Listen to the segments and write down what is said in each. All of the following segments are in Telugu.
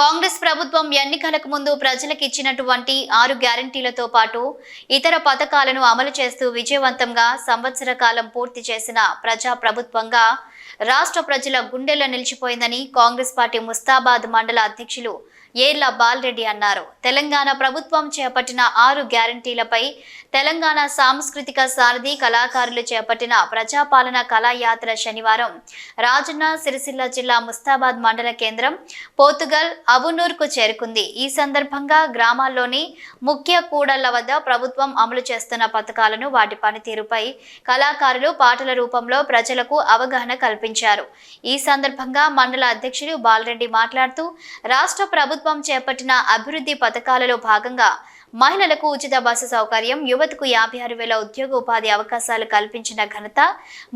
కాంగ్రెస్ ప్రభుత్వం ఎన్నికలకు ముందు ప్రజలకు ఇచ్చినటువంటి 6 గ్యారెంటీలతో పాటు ఇతర పథకాలను అమలు చేస్తూ విజయవంతంగా సంవత్సర కాలం పూర్తి చేసిన ప్రజా ప్రభుత్వంగా రాష్ట్ర ప్రజల గుండెల్లో నిలిచిపోయిందని కాంగ్రెస్ పార్టీ ముస్తాబాద్ మండల అధ్యక్షులు ఏర్ల బాలరెడ్డి అన్నారు. తెలంగాణ ప్రభుత్వం చేపట్టిన 6 గ్యారెంటీలపై తెలంగాణ సాంస్కృతిక సారథి కళాకారులు చేపట్టిన ప్రజాపాలన కళాయాత్ర శనివారం రాజన్న సిరిసిల్ల జిల్లా ముస్తాబాద్ మండల కేంద్రం పోతుగల్ అబునూర్కు చేరుకుంది. ఈ సందర్భంగా గ్రామాల్లోని ముఖ్య కూడళ్ల వద్ద ప్రభుత్వం అమలు చేస్తున్న పథకాలను, వాటి పనితీరుపై కళాకారులు పాటల రూపంలో ప్రజలకు అవగాహన కల్పించారు. ఈ సందర్భంగా మండల అధ్యక్షులు బాలరెడ్డి మాట్లాడుతూ రాష్ట్ర ప్రభుత్వం చేపట్టిన అభివృద్ధి పథకాలలో భాగంగా మహిళలకు ఉచిత బస్సు సౌకర్యం, యువతకు 56,000 ఉద్యోగ ఉపాధి అవకాశాలు కల్పించిన ఘనత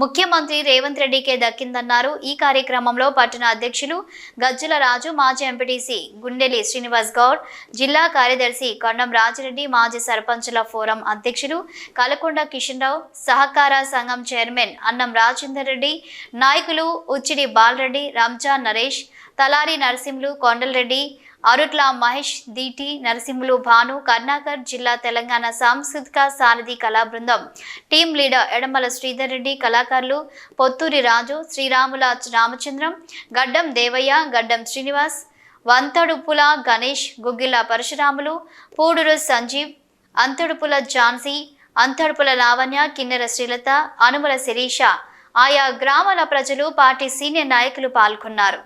ముఖ్యమంత్రి రేవంత్ రెడ్డికే దక్కిందన్నారు. ఈ కార్యక్రమంలో పట్టణ అధ్యక్షులు గజ్జల రాజు, మాజీ ఎంపీటీసీ గుండెలి శ్రీనివాస్ గౌడ్, జిల్లా కార్యదర్శి కొండం రాజిరెడ్డి, మాజీ సర్పంచుల ఫోరం అధ్యక్షులు కలకొండ కిషన్ రావు, సహకార సంఘం చైర్మన్ అన్నం రాజేందర్ రెడ్డి, నాయకులు ఉచ్చిడి బాలరెడ్డి, రంజాన్ నరేష్, తలారి నరసింహులు, కొండలరెడ్డి, అరుట్ల మహేష్, దీటి నరసింహులు, భాను, కర్ణాకర్, జిల్లా తెలంగాణ సాంస్కృతిక సారథి కళా బృందం టీం లీడర్ ఎడమల శ్రీధర్ రెడ్డి, కళాకారులు పొత్తూరి రాజు, శ్రీరాముల రామచంద్రం, గడ్డం దేవయ్య, గడ్డం శ్రీనివాస్, వంతడుపుల గణేష్, గుగ్గిల పరశురాములు, పూడూరు సంజీవ్, అంతడుపుల ఝాన్సీ, అంతడుపుల లావణ్య, కిన్నెర శ్రీలత, అనుమల శిరీష, ఆయా గ్రామాల ప్రజలు, పార్టీ సీనియర్ నాయకులు పాల్గొన్నారు.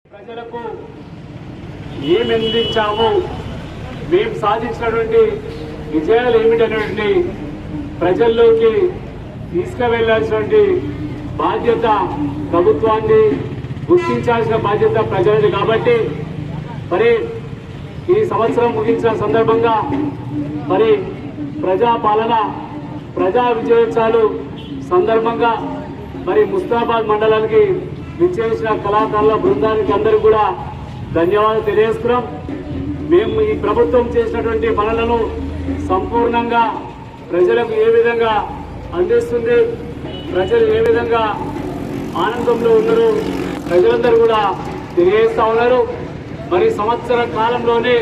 ప్రజలకు ఏమి అందించాము, మేము సాధించినటువంటి విజయాలు ఏమిటనేటువంటి ప్రజల్లోకి తీసుకువెళ్లాల్సినటువంటి బాధ్యత ప్రభుత్వాన్ని, గుర్తించాల్సిన బాధ్యత ప్రజలది. కాబట్టి మరి ఈ సంవత్సరం ముగించిన సందర్భంగా మరి ప్రజాపాలన, ప్రజా విజయోత్సవాలు సందర్భంగా మరి ముస్తాబాద్ మండలానికి విచ్చేసిన కళాకారుల బృందానికి అందరికీ కూడా ధన్యవాదాలు తెలియజేస్తున్నాం. మేము ఈ ప్రభుత్వం చేసినటువంటి పనులను సంపూర్ణంగా ప్రజలకు ఏ విధంగా అందిస్తుంది, ప్రజలు ఏ విధంగా ఆనందంలో ఉన్నారు, ప్రజలందరూ కూడా తెలియజేస్తూ ఉన్నారు. మరి సంవత్సర కాలంలోనే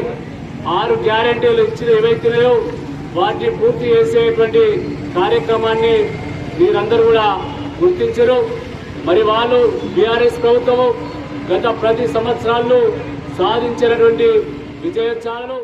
6 గ్యారెంటీలు ఇచ్చిన ఏవైతున్నాయో వాటిని పూర్తి చేసేటువంటి కార్యక్రమాన్ని మీరందరూ కూడా గుర్తించారు. మరి వాళ్ళు బీఆర్ఎస్ ప్రభుత్వము గత 10 సంవత్సరాల్లో సాధించినటువంటి విజయోత్సవాలు